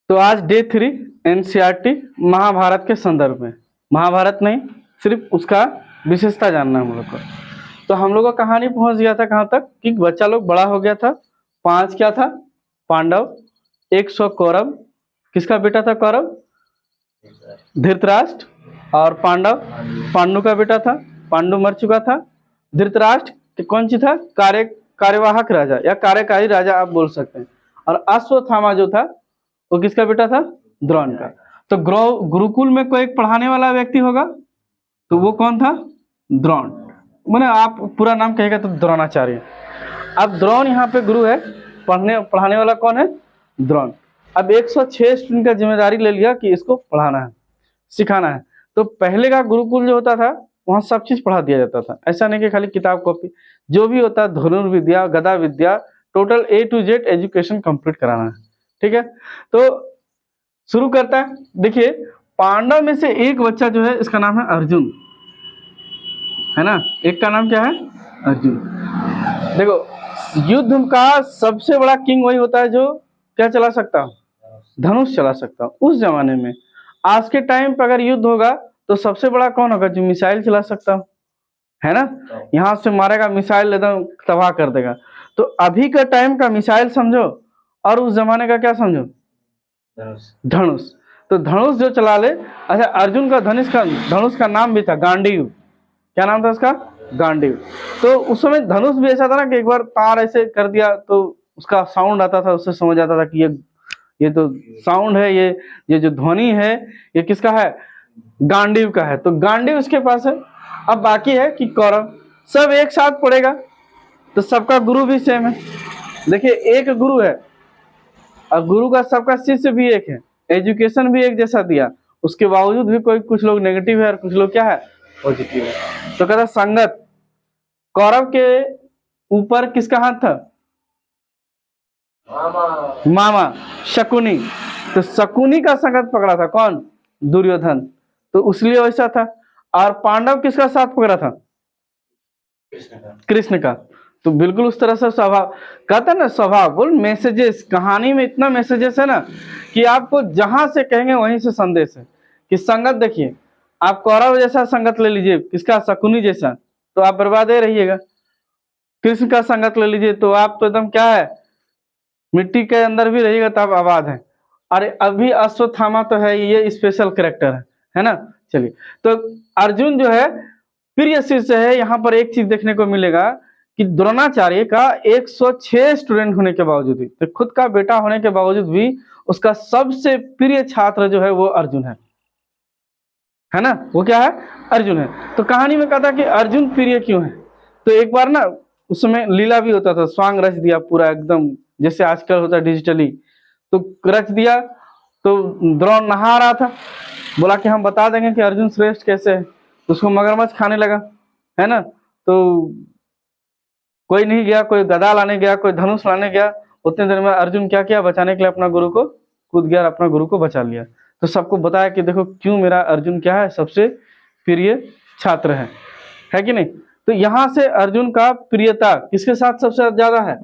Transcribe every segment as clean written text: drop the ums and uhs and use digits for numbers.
तो आज day 3 NCERT Mahabharat के संदर्भ में, महाभारत नहीं सिर्फ उसका विशेषता जानना है हम लोग को। तो हम लोग का कहानी पहुंच गया था कहाँ तक कि बच्चा लोग बड़ा हो गया था। 5 क्या था पांडव, 100 कौरव। किसका बेटा था कौरव? धृतराष्ट्र। और पांडव पांडु का बेटा था, पांडु मर चुका था। धृतराष्ट्र कौन सी था? कार्यवाहक राजा या कार्यकारी राजा आप बोल सकते हैं। और अश्वत्थामा जो था वो किसका बेटा था? द्रोण का। तो गुरुकुल में कोई एक पढ़ाने वाला व्यक्ति होगा, तो वो कौन था? द्रोण। मैंने आप पूरा नाम कहेगा तो द्रोणाचार्य। अब द्रोण यहाँ पे गुरु है, पढ़ाने वाला कौन है? द्रोण। अब 106 स्टूडेंट का जिम्मेदारी ले लिया कि इसको पढ़ाना है, सिखाना है। तो पहले का गुरुकुल जो होता था वहाँ सब चीज पढ़ा दिया जाता था। ऐसा नहीं कि खाली किताब कॉपी, जो भी होता है धनुर्विद्या, गदा विद्या, total A to Z education complete कराना है। ठीक है, तो शुरू करता है। देखिए पांडव में से एक बच्चा जो है इसका नाम है अर्जुन, है ना। एक का नाम क्या है? अर्जुन। देखो युद्ध का सबसे बड़ा किंग वही होता है जो क्या चला सकता हो? धनुष चला सकता हो उस जमाने में। आज के टाइम पर अगर युद्ध होगा तो सबसे बड़ा कौन होगा? जो मिसाइल चला सकता हो, है ना। यहां से मारेगा मिसाइल, एकदम तबाह कर देगा। तो अभी का टाइम का मिसाइल समझो और उस जमाने का क्या समझो? धनुष। तो धनुष जो चला ले। अच्छा, अर्जुन का धनुष का नाम भी था गांडीव। क्या नाम था उसका? गांडीव। तो उस समय धनुष भी ऐसा था ना कि एक बार तार ऐसे कर दिया तो उसका साउंड आता था, उससे समझ आता था कि ये तो साउंड है, ये जो ध्वनि है ये किसका है? गांडीव का है। तो गांडीव उसके पास है। अब बाकी है कि कौरव सब एक साथ पढ़ेगा तो सबका गुरु भी सेम है। देखिए एक गुरु है और गुरु का सबका शिष्य भी एक है, एजुकेशन भी एक जैसा दिया, उसके बावजूद भी कुछ लोग नेगेटिव है और कुछ लोग क्या है? पॉजिटिव है। तो कहता संगत। कौरव के ऊपर किसका हाथ था? मामा शकुनी। तो शकुनी का संगत पकड़ा था कौन? दुर्योधन। तो इसलिए वैसा था। और पांडव किसका साथ पकड़ा था? कृष्ण का। तो बिल्कुल उस तरह से स्वभाव, कहता ना स्वभाव बोल मैसेजेस, कहानी में इतना मैसेजेस है ना कि आपको जहां से कहेंगे वहीं से संदेश है कि संगत। देखिए आप कौरव जैसा संगत ले लीजिए, किसका? शकुनी जैसा, तो आप बर्बाद ही रहिएगा। कृष्ण का संगत ले लीजिए तो आप तो एकदम क्या है, मिट्टी के अंदर भी रहिएगा तो आप आबाद है। अरे अभी अश्वत्थामा तो है, ये स्पेशल कैरेक्टर है ना। चलिए, तो अर्जुन जो है प्रिय शिष्य है। यहाँ पर एक चीज देखने को मिलेगा कि द्रोणाचार्य का 106 स्टूडेंट होने के बावजूद भी, तो खुद का बेटा होने के बावजूद भी उसका सबसे प्रिय छात्र जो है वो अर्जुन है ना। वो क्या है? अर्जुन है। तो कहानी में कहा था कि अर्जुन प्रिय क्यों है। तो एक बार ना उस समय लीला भी होता था, स्वांग रच दिया पूरा एकदम जैसे आजकल होता है डिजिटली, तो रच दिया। तो द्रोण नहा रहा था, बोला कि हम बता देंगे कि अर्जुन श्रेष्ठ कैसे है। उसको मगरमच्छ खाने लगा, है ना। तो कोई नहीं गया, कोई गदा लाने गया, कोई धनुष लाने गया। उतने देर में अर्जुन क्या किया? बचाने के लिए अपना गुरु को कूद गया और अपना गुरु को बचा लिया। तो सबको बताया कि देखो क्यों मेरा अर्जुन क्या है? सबसे प्रिय छात्र है कि नहीं। तो यहां से अर्जुन का प्रियता किसके साथ सबसे ज्यादा है?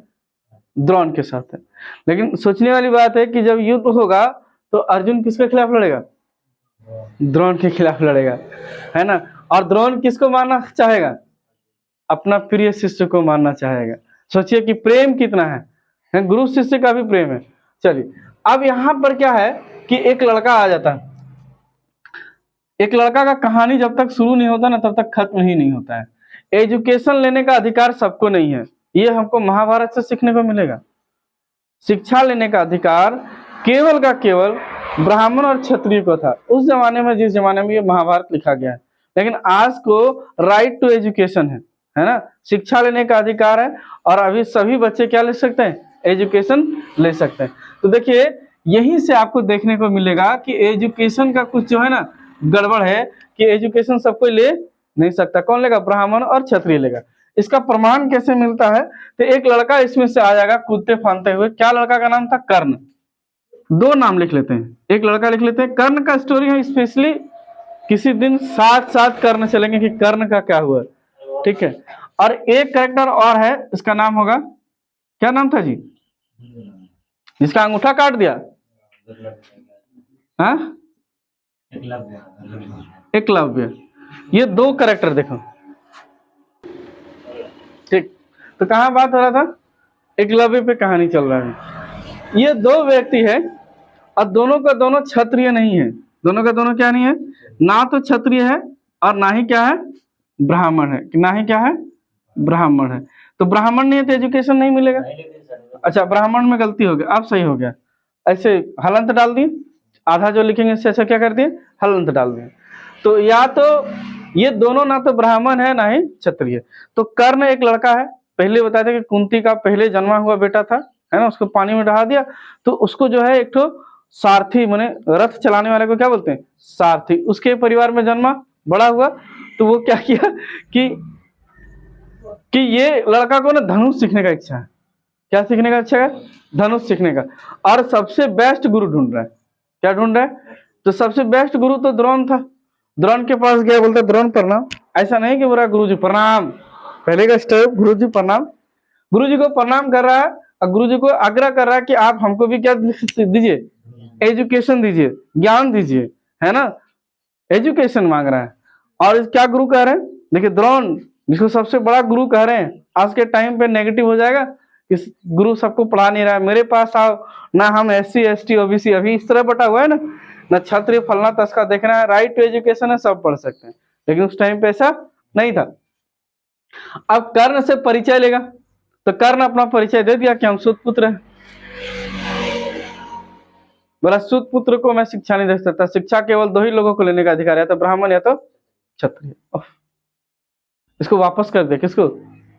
द्रोण के साथ है। लेकिन सोचने वाली बात है कि जब युद्ध होगा तो अर्जुन किसके खिलाफ लड़ेगा? द्रोण के खिलाफ लड़ेगा, है ना। और द्रोण किसको मारना चाहेगा? अपना प्रिय शिष्य को मारना चाहेगा। सोचिए कि प्रेम कितना है, गुरु शिष्य का भी प्रेम है। चलिए, अब यहां पर क्या है कि एक लड़का आ जाता है। एक लड़का का कहानी जब तक शुरू नहीं होता ना तब तक खत्म ही नहीं होता है। एजुकेशन लेने का अधिकार सबको नहीं है, ये हमको महाभारत से सीखने को मिलेगा। शिक्षा लेने का अधिकार केवल का केवल ब्राह्मण और क्षत्रिय को था उस जमाने में, जिस जमाने में ये महाभारत लिखा गया है। लेकिन आज को राइट टू एजुकेशन है ना, शिक्षा लेने का अधिकार है। और अभी सभी बच्चे क्या ले सकते हैं? एजुकेशन ले सकते हैं। तो देखिए यहीं से आपको देखने को मिलेगा कि एजुकेशन का कुछ जो है ना गड़बड़ है कि एजुकेशन सब कोई ले नहीं सकता। कौन लेगा? ब्राह्मण और क्षत्रिय लेगा। इसका प्रमाण कैसे मिलता है? तो एक लड़का इसमें से आ जाएगा कूदते फांदते हुए। क्या लड़का का नाम था? कर्ण। दो नाम लिख लेते हैं, एक लड़का लिख लेते हैं। कर्ण का स्टोरी है, स्पेशली किसी दिन साथ साथ कर्ण चलेंगे कि कर्ण का क्या हुआ, ठीक है। और एक कैरेक्टर और है, इसका नाम होगा, क्या नाम था जी? जिसका अंगूठा काट दिया, हाँ, एकलव्य। ये दो करेक्टर देखो, ठीक। तो कहाँ बात हो रहा था, एकलव्य पे कहानी चल रहा है। ये दो व्यक्ति है और दोनों का दोनों क्षत्रिय नहीं है। दोनों का दोनों क्या नहीं है, ना तो क्षत्रिय है और ना ही क्या है, ब्राह्मण है। ना ही क्या है, ब्राह्मण है। तो ब्राह्मण नहीं है तो एजुकेशन नहीं मिलेगा। अच्छा, ब्राह्मण में गलती हो गई, अब सही हो गया। ऐसे हलंत डाल दिए, आधा जो लिखेंगे इससे ऐसा क्या कर दिए, हलंत डाल दिए। तो या तो ये दोनों ना तो ब्राह्मण है ना ही क्षत्रिय। तो कर्ण एक लड़का है, पहले बताया था कि कुंती का पहले जन्मा हुआ बेटा था, है ना, उसको पानी में डहा दिया। तो उसको जो है एक तो सारथी माने रथ चलाने वाले को क्या बोलते हैं, सारथी। उसके परिवार में जन्मा, बड़ा हुआ। तो वो क्या किया कि ये लड़का को ना धनुष सीखने का इच्छा है। क्या सीखने का इच्छा है, धनुष सीखने का। और सबसे बेस्ट गुरु ढूंढ रहा है। क्या ढूंढ रहा है, तो सबसे बेस्ट गुरु तो द्रोण था। द्रोण के पास गया, बोलता द्रोण प्रणाम। ऐसा नहीं कि बोला गुरु जी प्रणाम, पहले का स्टेप गुरु जी प्रणाम। गुरु जी को प्रणाम कर रहा है और गुरु जी को आग्रह कर रहा है कि आप हमको भी क्या दीजिए, एजुकेशन दीजिए, ज्ञान दीजिए, है ना, एजुकेशन मांग रहा है। और क्या गुरु कह रहे हैं, देखिए द्रोण जिसको सबसे बड़ा गुरु कह रहे हैं, आज के टाइम पे नेगेटिव हो जाएगा कि गुरु सबको पढ़ा नहीं रहा है, मेरे पास आओ ना, हम SC ST OBC अभी इस तरह बटा हुआ है ना क्षत्रिय फलना तस्का देखना है, राइट टू एजुकेशन है, सब पढ़ सकते हैं। लेकिन उस टाइम पे ऐसा नहीं था। अब कर्ण से परिचय लेगा, तो कर्ण अपना परिचय दे दिया कि हम सूत पुत्र हैं। बोला सूत पुत्र को मैं शिक्षा नहीं दे सकता, शिक्षा केवल दो ही लोगों को लेने का अधिकार है, या तो ब्राह्मण या तो क्षत्रिय। इसको वापस कर दे, किसको,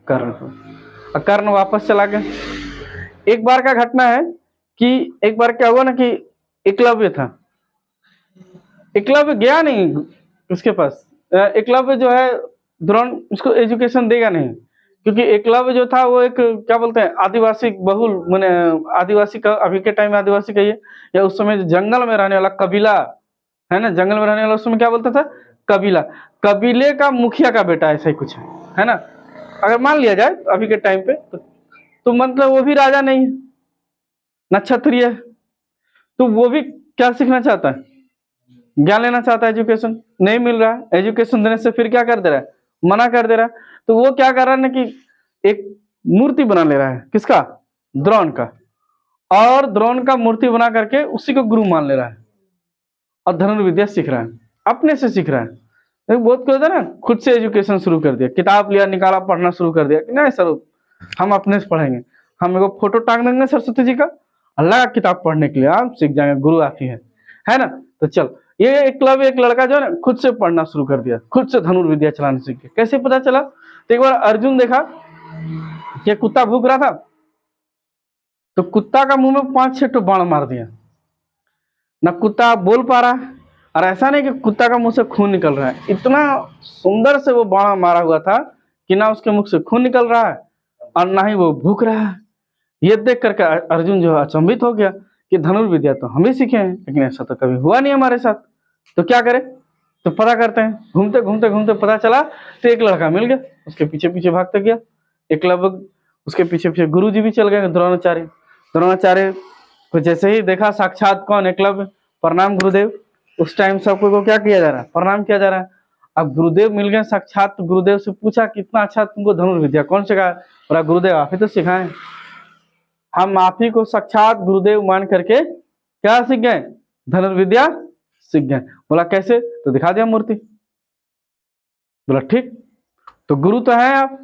कर्ण को। कर्ण वापस चला गया। एक बार का घटना है कि एक बार क्या हुआ ना कि एकलव्य था, एकलव्य गया नहीं उसके पास। एकलव्य जो है द्रोण उसको एजुकेशन देगा नहीं, क्योंकि एकलव्य जो था वो एक क्या बोलते हैं आदिवासी बहुल माने आदिवासी का, अभी के टाइम में आदिवासी कहिए या उस समय जंगल में रहने वाला कबीला है ना, जंगल में रहने वाला उस समय क्या बोलता था, कबीला, कबीले का मुखिया का बेटा, ऐसा ही कुछ है ना। अगर मान लिया जाए अभी के टाइम पे तो मतलब वो भी राजा नहीं है, न क्षत्रिय है। तो वो भी क्या सीखना चाहता है, ज्ञान लेना चाहता है, एजुकेशन नहीं मिल रहा है। एजुकेशन देने से फिर क्या कर दे रहा है, मना कर दे रहा है। तो वो क्या कर रहा है ना कि एक मूर्ति बना ले रहा है, किसका, द्रोण का। और द्रोण का मूर्ति बना करके उसी को गुरु मान ले रहा है और धनुर्विद्या सीख रहा है, अपने से सीख रहा है। लेकिन बहुत क्या होता है ना, खुद से एजुकेशन शुरू कर दिया, किताब लिया निकाला पढ़ना शुरू कर दिया कि नहीं सर हम अपने से पढ़ेंगे, हम एगो फोटो टांग देंगे सरस्वती जी का, अल्लाह का किताब पढ़ने के लिए आप सीख जाएंगे, गुरु आप ही है ना। तो चल ये एक लड़का जो है ना खुद से पढ़ना शुरू कर दिया, खुद से धनुर्विद्या चलाना सीख गया। कैसे पता चला, तो एक बार अर्जुन देखा कि कुत्ता भूख रहा था, तो कुत्ता का मुंह में 5-6 तो बाण मार दिया। ना कुत्ता बोल पा रहा है, और ऐसा नहीं कि कुत्ता का मुंह से खून निकल रहा है, इतना सुंदर से वो बाण मारा हुआ था कि ना उसके मुख से खून निकल रहा है और ना ही वो भूख रहा है। ये देख करके अर्जुन जो है अचंभित हो गया कि धनुर्विद्या तो हम ही सीखे हैं, लेकिन ऐसा तो कभी हुआ नहीं हमारे साथ। तो क्या करें, तो पता करते हैं। घूमते घूमते घूमते पता चला तो एक लड़का मिल गया, उसके पीछे पीछे भागते गया एकलव्य, उसके पीछे पीछे गुरु जी भी चल गए द्रोणाचार्य। द्रोणाचार्य को जैसे ही देखा, साक्षात कौन, एकलव्य, प्रणाम गुरुदेव। उस टाइम सबको को क्या किया जा रहा है, प्रणाम किया जा रहा है। अब गुरुदेव मिल गए साक्षात, तो गुरुदेव से पूछा कितना अच्छा तुमको धनुर्विद्या कौन सिखाया, बोला गुरुदेव आप ही तो सिखाए, हम आप ही को साक्षात गुरुदेव मान करके क्या सीख गए, धनुर्विद्या सीख गए। बोला कैसे, तो दिखा दिया मूर्ति। बोला ठीक, तो गुरु तो है आप,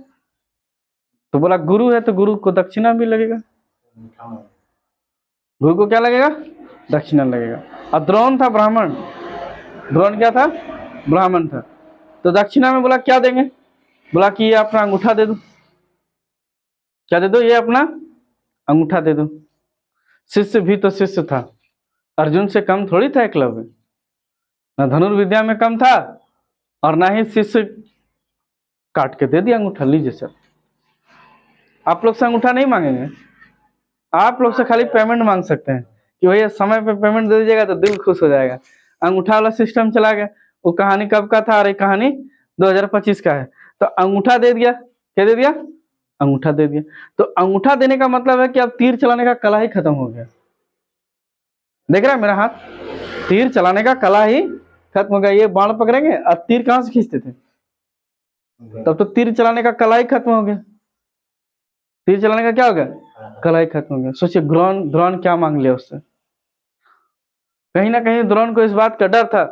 तो बोला गुरु है तो गुरु को दक्षिणा भी लगेगा, गुरु को क्या लगेगा, दक्षिणा लगेगा। और द्रोण था ब्राह्मण, द्रोण क्या था, ब्राह्मण था। तो दक्षिणा में बोला क्या देंगे, बोला कि ये अपना अंगूठा दे दो। क्या दे दो, ये अपना अंगूठा दे दो। शिष्य भी तो शिष्य था, अर्जुन से कम थोड़ी था एकलव्य, ना धनुर्विद्या में कम था और ना ही शिष्य, काट के दे दिया अंगूठा, लीजिए सर। आप लोग से अंगूठा नहीं मांगेंगे, आप लोग से खाली पेमेंट मांग सकते हैं कि भैया समय पे पेमेंट दे दीजिएगा तो दिल खुश हो जाएगा। अंगूठा वाला सिस्टम चला गया। वो कहानी कब का था, और ये कहानी 2025 का है। तो अंगूठा दे दिया, क्या दे दिया, अंगूठा दे दिया। तो अंगूठा देने का मतलब है कि अब तीर चलाने का कला ही खत्म हो गया। देख रहा है मेरा हाथ, तीर चलाने का कला ही खत्म हो गया। ये बाण पकड़ेंगे, अब तीर कहां से खींचते थे? तब तो तीर चलाने का कला ही खत्म हो गया। तीर चलाने का क्या हो गया? कला ही खत्म हो गया। सोचिए द्रोण द्रोण क्या मांग लिया उससे। कहीं ना कहीं द्रोण को इस बात का डर था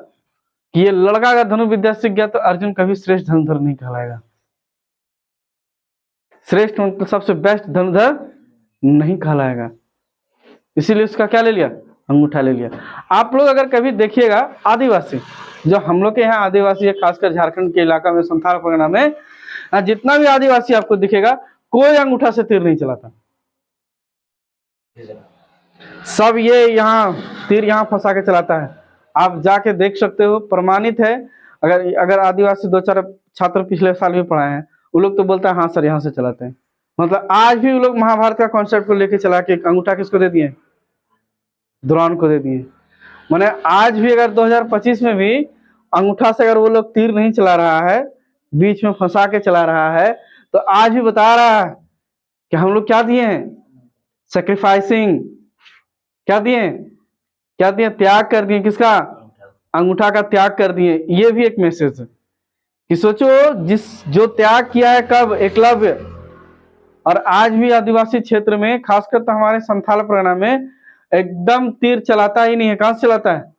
कि ये लड़का अगर धनुर्विद्या सीख गया तो अर्जुन कभी श्रेष्ठ धनुधर नहीं कहलाएगा, श्रेष्ठ मतलब सबसे बेस्ट धनुधर नहीं कहलाएगा। इसीलिए उसका क्या ले लिया? अंगूठा ले लिया। आप लोग अगर कभी देखिएगा, आदिवासी जो हम लोग के यहाँ आदिवासी है, खासकर झारखंड के इलाका में, संथाल परगना में, जितना भी आदिवासी आपको दिखेगा, कोई अंगूठा से तीर नहीं चलाता। सब ये यहाँ तीर यहाँ फंसा के चलाता है। आप जाके देख सकते हो, प्रमाणित है। अगर अगर आदिवासी 2-4 छात्र पिछले साल भी पढ़ाए हैं, वो लोग तो बोलता है हाँ सर यहाँ से चलाते हैं। मतलब आज भी वो लोग महाभारत का कॉन्सेप्ट को लेके चला के अंगूठा किसको दे दिए? द्रोण को दे दिए। माने आज भी अगर 2025 में भी अंगूठा से अगर वो लोग तीर नहीं चला रहा है, बीच में फंसा के चला रहा है, तो आज भी बता रहा है कि हम लोग क्या दिए हैं? सेक्रीफाइसिंग। क्या दिए? क्या दिए? त्याग कर दिए। किसका? अंगूठा का त्याग कर दिए। ये भी एक मैसेज है कि सोचो जो त्याग किया है कब? एकलव्य। और आज भी आदिवासी क्षेत्र में, खासकर तो हमारे संथाल परगना में, एकदम तीर चलाता ही नहीं है। कहां से चलाता है?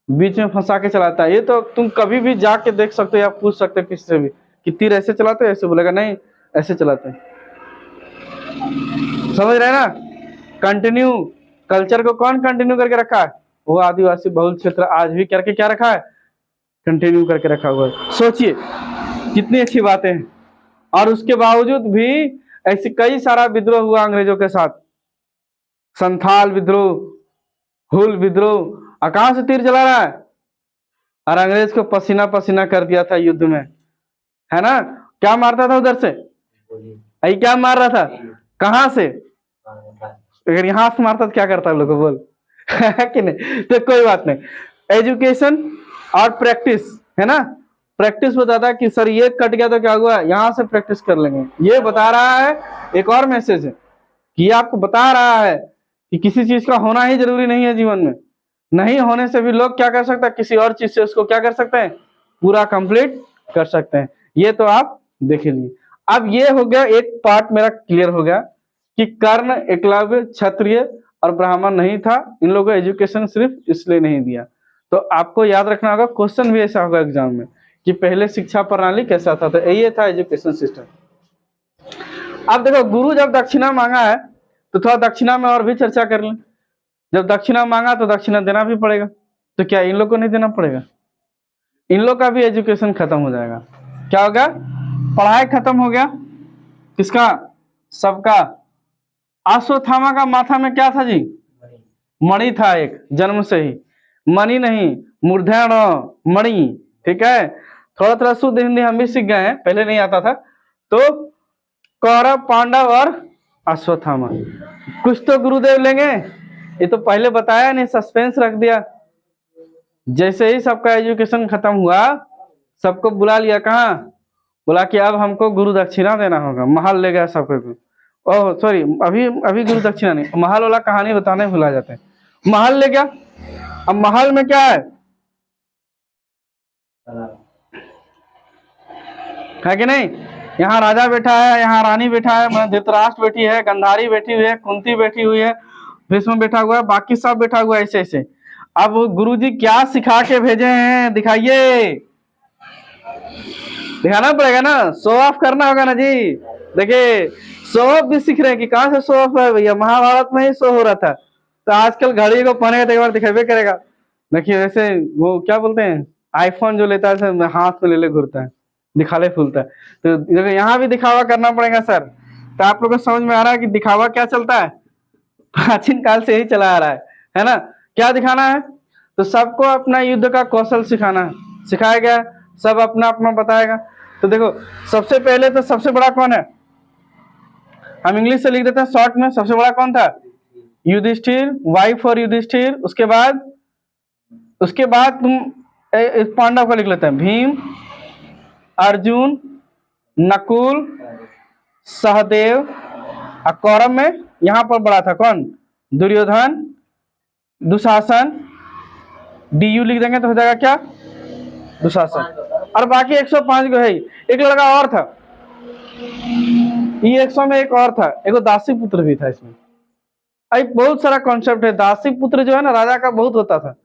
बीच में फंसा के चलाता है। ये तो तुम कभी भी जाके देख सकते हो या पूछ सकते हो किसी से भी कि तीर ऐसे चलाते हैं? ऐसे बोलेगा नहीं, ऐसे चलाते हैं। समझ रहे हैं ना? कंटिन्यू कल्चर को कौन कंटिन्यू करके रखा है? वो आदिवासी बहुल क्षेत्र आज भी करके क्या रखा है? कंटिन्यू करके रखा हुआ है। सोचिए कितनी अच्छी बातें हैं। और उसके बावजूद भी ऐसे कई सारा विद्रोह हुआ अंग्रेजों के साथ। संथाल विद्रोह, हुल विद्रोह। कहां से तीर चला रहा है? और अंग्रेज को पसीना पसीना कर दिया था युद्ध में, है ना? क्या मारता था उधर से? आई क्या मार रहा था? कहां से? अगर यहां से मारता तो क्या करता लोगों? बोल है कि नहीं? तो कोई बात नहीं। एजुकेशन और प्रैक्टिस, है ना? प्रैक्टिस बताता है कि सर ये कट गया तो क्या हुआ, यहां से प्रैक्टिस कर लेंगे। ये बता रहा है, एक और मैसेज है कि ये आपको बता रहा है कि किसी चीज का होना ही जरूरी नहीं है जीवन में। नहीं होने से भी लोग क्या कर सकते हैं? किसी और चीज से उसको क्या कर सकते हैं? पूरा कंप्लीट कर सकते हैं। ये तो आप देख लिए। अब ये हो गया, एक पार्ट मेरा क्लियर हो गया कि कर्ण, एकलव्य, क्षत्रिय और ब्राह्मण नहीं था। इन लोगों को एजुकेशन सिर्फ इसलिए नहीं दिया। तो आपको याद रखना होगा, क्वेश्चन भी ऐसा होगा एग्जाम में कि पहले शिक्षा प्रणाली कैसा था। तो ये था एजुकेशन सिस्टम। अब देखो, गुरु जब दक्षिणा मांगा है तो थोड़ा दक्षिणा में और भी चर्चा कर लें। जब दक्षिणा मांगा तो दक्षिणा देना भी पड़ेगा। तो क्या इन लोग को नहीं देना पड़ेगा? इन लोग का भी एजुकेशन खत्म हो जाएगा। क्या होगा? पढ़ाई खत्म हो गया। किसका? सबका। अश्वत्थामा का माथा में क्या था जी? मणि था, एक जन्म से ही। मणि नहीं, मूर्धन मणि। ठीक है, थोड़ा थोड़ा शुद्ध हिंदी हम भी सीख गए हैं, पहले नहीं आता था। तो कौरव, पांडव और अश्वत्थामा, कुछ तो गुरुदेव लेंगे। ये तो पहले बताया नहीं, सस्पेंस रख दिया। जैसे ही सबका एजुकेशन खत्म हुआ, सबको बुला लिया। कहाँ? बोला कि अब हमको गुरु दक्षिणा देना होगा। महल ले गया सबको। ओह सॉरी, अभी अभी गुरु दक्षिणा नहीं, महल वाला कहानी बताने भुला जाते हैं। महल ले गया। अब महल में क्या है कि नहीं? यहाँ राजा बैठा है, यहाँ रानी बैठा है, धृतराष्ट्र बैठी है, गंधारी बैठी हुई है, कुंती बैठी हुई है, भीष्म बैठा हुआ है, बाकी सब बैठा हुआ है ऐसे ऐसे। अब गुरुजी क्या सिखा के भेजे हैं? दिखाइए। दिखाना पड़ेगा ना, शो ऑफ करना होगा ना जी। देखिए, शो ऑफ भी सीख रहे हैं कि कहां से शो ऑफ है भैया? महाभारत में ही शो हो रहा था। तो आजकल घड़ी को पहनेगा तो एक बार दिखेबे करेगा। देखिए वैसे वो क्या बोलते हैं, आईफोन जो लेता है हाथ में ले ले घूरता है, दिखाले फूलता है। तो यहाँ भी दिखावा करना पड़ेगा सर। तो आप लोगों को समझ में आ रहा है कि दिखावा क्या चलता है? प्राचीन काल से ही चला आ रहा है ना? क्या दिखाना है? तो सबको अपना युद्ध का कौशल सिखाना है, सिखाया गया। सब अपना अपना बताएगा। तो देखो, सबसे पहले तो सबसे बड़ा कौन है? हम इंग्लिश से लिख देते हैं शॉर्ट में। सबसे बड़ा कौन था? Yudhishthir, Y for Yudhishthir. उसके बाद तुम पांडव को लिख लेते हैं, भीम, अर्जुन, नकुल, सहदेव। और कौरव में यहाँ पर बड़ा था कौन? दुर्योधन, दुशासन, डी यू लिख देंगे तो हो जाएगा क्या, दुशासन। और बाकी 105 को है ही। एक लड़का और था, ये 100 में एक और था, एक दासी पुत्र भी था इसमें। एक बहुत सारा कॉन्सेप्ट है। दासी पुत्र जो है ना राजा का बहुत होता था।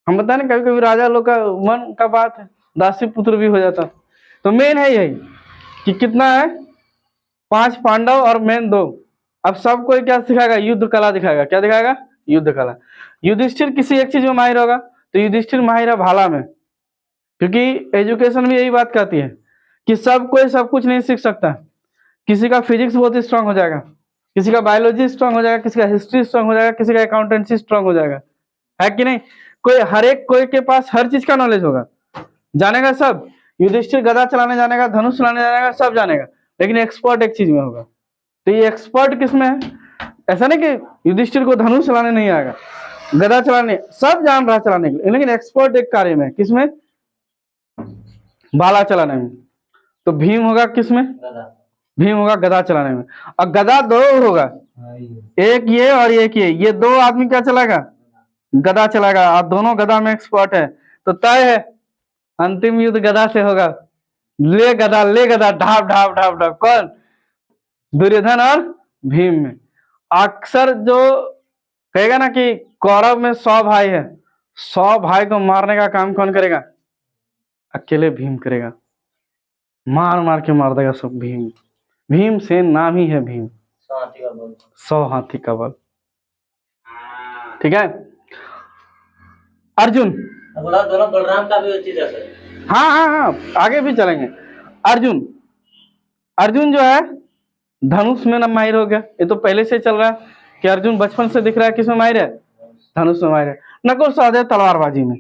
हम बताए ना कभी कभी राजा लोग का मन का बात है, दासी पुत्र भी हो जाता। तो मेन है यही कि कितना है, 5 पांडव और मेन 2। अब सबको क्या सिखाएगा, युद्ध कला दिखाएगा। क्या दिखाएगा, युद्ध कला। युधिष्ठिर किसी एक चीज में माहिर होगा, तो युधिष्ठिर माहिर है भाला में, क्योंकि एजुकेशन में यही बात कहती है कि सब कोई सब कुछ नहीं सीख सकता। किसी का फिजिक्स बहुत स्ट्रांग हो जाएगा, किसी का बायोलॉजी स्ट्रांग हो जाएगा, किसी का हिस्ट्री स्ट्रांग हो जाएगा, किसी का अकाउंटेंसी स्ट्रांग हो जाएगा, है कि नहीं। कोई हर एक कोई के पास हर चीज का नॉलेज होगा, जानेगा सब। युधिष्ठिर गदा चलाने जानेगा, धनुष चलाने जानेगा, सब जानेगा, लेकिन एक्सपर्ट एक चीज में होगा। तो ये एक्सपर्ट किसमें है, ऐसा नहीं कि युधिष्ठिर को धनुष चलाने नहीं आएगा, गदा चलाने सब जान रहा चलाने के लिए, लेकिन एक्सपर्ट एक कार्य में, किसमें, भाला चलाने में। तो भीम होगा किसमें, भीम होगा गदा चलाने में। और गदा 2 होगा, एक ये और एक ये 2 आदमी क्या चलाएगा, गदा चलाएगा, और दोनों गदा में एक्सपर्ट है। तो तय है अंतिम युद्ध गदा से होगा। ले गदा ढाप ढाप ढाप ढाप, कौन, दुर्योधन और भीम में। अक्सर जो कहेगा ना कि कौरव में 100 भाई है, 100 भाई को मारने का काम कौन करेगा, अकेले भीम करेगा। मार मार के मार देगा सब भीम। भीम से नाम ही है भीम, 100 हाथी का बल। ठीक है। अर्जुन, दोनों बलराम का भी चीज है। हाँ हाँ हाँ, आगे भी चलेंगे। अर्जुन, अर्जुन जो है धनुष में ना माहिर हो गया। ये तो पहले से चल रहा है कि अर्जुन बचपन से दिख रहा है किसमें माहिर है, धनुष में माहिर है। नकुल सहदेव तलवारबाजी में,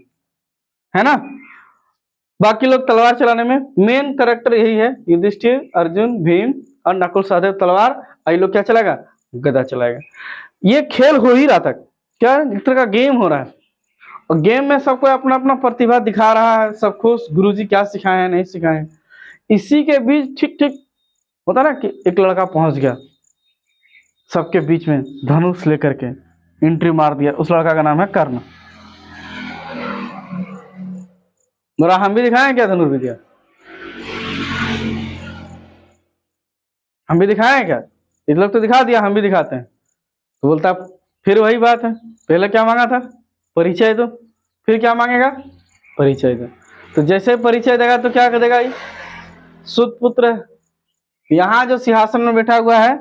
है ना। बाकी लोग तलवार चलाने में। मेन करेक्टर यही है, युधिष्ठिर, अर्जुन, भीम और नकुल सहदेव तलवार। ये लोग क्या चलाएगा, गदा चलाएगा। ये खेल हो ही रहा था, क्या एक तरह का गेम हो रहा है, और गेम में सबको अपना अपना प्रतिभा दिखा रहा है। सब खुश, गुरुजी क्या सिखाए हैं नहीं सिखाए हैं। इसी के बीच ठीक ठीक होता ना कि एक लड़का पहुंच गया सबके बीच में, धनुष लेकर के एंट्री मार दिया। उस लड़का का नाम है कर्ण। बोला हम भी दिखाएं क्या धनुर्विद्या, हम भी दिखाएं क्या, इस लोग तो दिखा दिया, हम भी दिखाते हैं। तो बोलता फिर वही बात है, पहले क्या मांगा था, परिचय दो। फिर क्या मांगेगा, परिचय दो। तो जैसे परिचय देगा तो क्या कर देगा, सुत पुत्र। यहाँ जो सिंहासन में बैठा हुआ है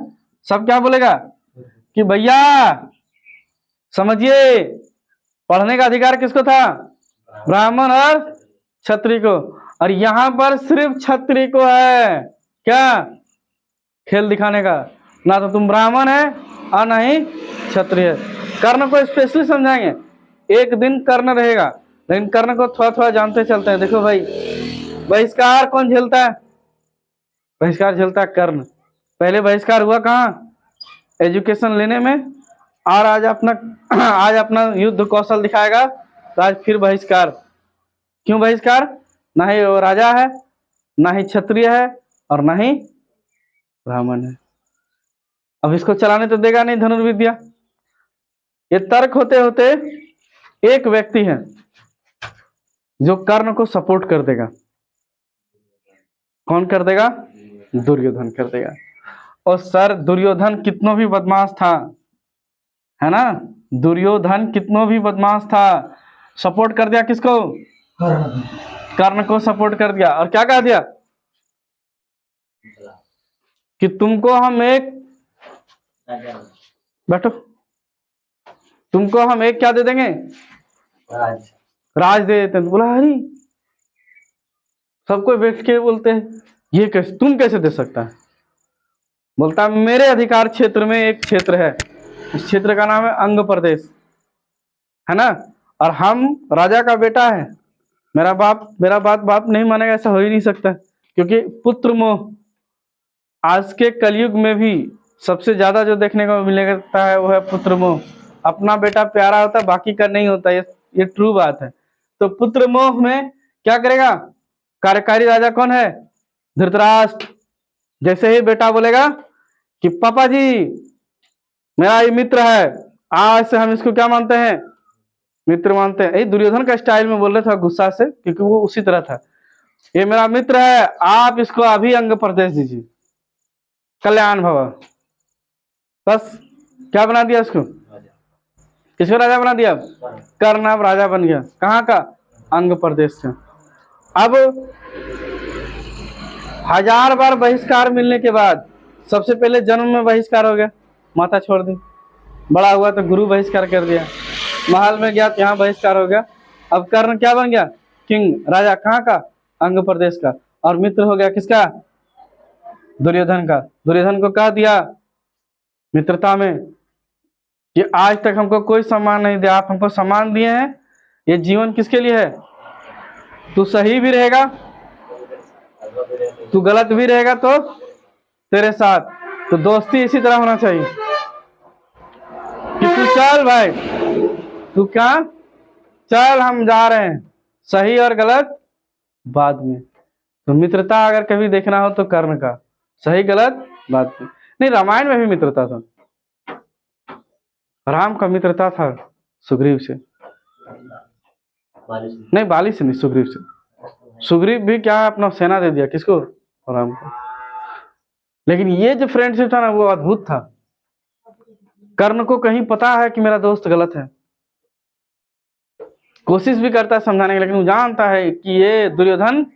सब क्या बोलेगा कि भैया समझिए, पढ़ने का अधिकार किसको था, ब्राह्मण और क्षत्रिय को। और यहाँ पर सिर्फ क्षत्रिय को है क्या, खेल दिखाने का। ना तो तुम ब्राह्मण है और ना ही क्षत्रिय। कर्ण को स्पेशली समझाएंगे, एक दिन कर्ण रहेगा, लेकिन कर्ण को थोड़ा थोड़ा जानते चलते हैं। देखो भाई, बहिष्कार कौन झेलता है, बहिष्कार झेलता है कर्ण। पहले बहिष्कार हुआ कहाँ, एजुकेशन लेने में। और आज अपना युद्ध कौशल दिखाएगा, तो आज फिर बहिष्कार। क्यों बहिष्कार, ना ही वो राजा है, ना ही क्षत्रिय है, और ना ही ब्राह्मण है। अब इसको चलाने तो देगा नहीं धनुर्विद्या। ये तर्क होते होते एक व्यक्ति है जो कर्ण को सपोर्ट कर देगा। कौन कर देगा, दुर्योधन कर देगा। और सर दुर्योधन कितनों भी बदमाश था, है ना, दुर्योधन कितनों भी बदमाश था, सपोर्ट कर दिया किसको, कर्ण को सपोर्ट कर दिया। और क्या कह दिया कि तुमको हम एक, बैठो, तुमको हम एक क्या दे देंगे, राज दे देते हैं। तो बोला हरी, सबको बैठ के बोलते हैं ये कैसे, तुम कैसे दे सकता है। बोलता मेरे अधिकार क्षेत्र में एक क्षेत्र है, इस क्षेत्र का नाम है अंग प्रदेश, है ना, और हम राजा का बेटा है, मेरा बाप नहीं मानेगा, ऐसा हो ही नहीं सकता। क्योंकि पुत्र मोह आज के कलयुग में भी सबसे ज्यादा जो देखने को मिलेगा है वो है पुत्र मोह। अपना बेटा प्यारा होता है, बाकी का नहीं होता, ये ट्रू बात है। तो पुत्र मोह में क्या करेगा, कार्यकारी राजा कौन है, धृतराष्ट्र। जैसे ही बेटा बोलेगा कि पापा जी मेरा ये मित्र है, आज से हम इसको क्या मानते हैं, मित्र मानते हैं। यही दुर्योधन का स्टाइल में बोल रहे थे गुस्सा से, क्योंकि वो उसी तरह था। ये मेरा मित्र है, आप इसको अभी अंग प्रदेश दीजिए, कल्याण भव। बस क्या बना दिया इसको, किसको राजा बना दिया, कर्ण अब राजा बन गया। कहाँ का, अंग प्रदेश का। अब 1000 बार बहिष्कार मिलने के बाद सबसे पहले जन्म में बहिष्कार हो गया, माता छोड़ दी। बड़ा हुआ तो गुरु बहिष्कार कर दिया, महल में गया तो यहाँ बहिष्कार हो गया। अब कर्ण क्या बन गया, किंग, राजा। कहाँ का, अंग प्रदेश का। और मित्र हो गया किसका, दुर्योधन का। दुर्योधन को कह दिया मित्रता में कि आज तक हमको कोई सम्मान नहीं दिया, आप हमको सम्मान दिए हैं, ये जीवन किसके लिए है, तू सही भी रहेगा, तू गलत भी रहेगा तो तेरे साथ, तो दोस्ती इसी तरह होना चाहिए कि तू चल भाई, तू क्या, चल हम जा रहे हैं, सही और गलत बाद में। तो मित्रता अगर कभी देखना हो तो कर्ण का, सही गलत बाद में। नहीं, रामायण में भी मित्रता था, राम का मित्रता था सुग्रीव से, नहीं बाली से नहीं, सुग्रीव से। सुग्रीव भी क्या अपना सेना दे दिया किसको, राम को। लेकिन ये जो फ्रेंडशिप था ना वो अद्भुत था। कर्ण को कहीं पता है कि मेरा दोस्त गलत है, कोशिश भी करता है समझाने की, लेकिन वो जानता है कि ये दुर्योधन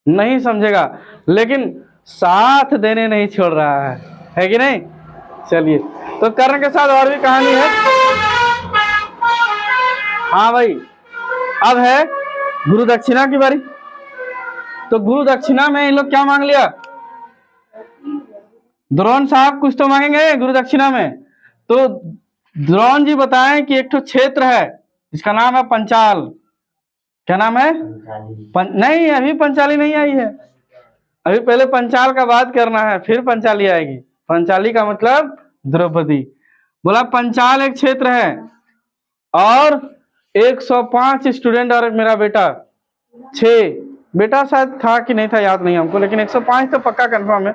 नहीं समझेगा, लेकिन साथ देने नहीं छोड़ रहा है कि नहीं। चलिए, तो कर्ण के साथ और भी कहानी है। हाँ भाई, अब है गुरु दक्षिणा की बारी। तो गुरु दक्षिणा में इन लोग क्या मांग लिया, द्रोण साहब कुछ तो मांगेंगे गुरु दक्षिणा में। तो द्रोण जी बताएं कि एक तो क्षेत्र है जिसका नाम है पंचाल। क्या नाम है, नहीं अभी पंचाली नहीं आई है, अभी पहले पंचाल का बात करना है, फिर पंचाली आएगी। पंचाली का मतलब द्रौपदी। बोला पंचाल एक क्षेत्र है और 105 स्टूडेंट और मेरा बेटा 6, बेटा शायद था कि नहीं था याद नहीं हमको, लेकिन 105 तो पक्का कंफर्म है।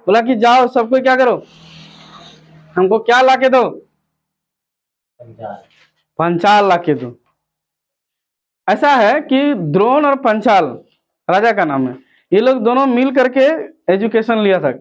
बोला कि जाओ सबको क्या करो, हमको क्या लाके दो, पंचाल लाके दो। ऐसा है कि द्रोण और पंचाल राजा का नाम है, ये लोग दोनों मिल करके एजुकेशन लिया था।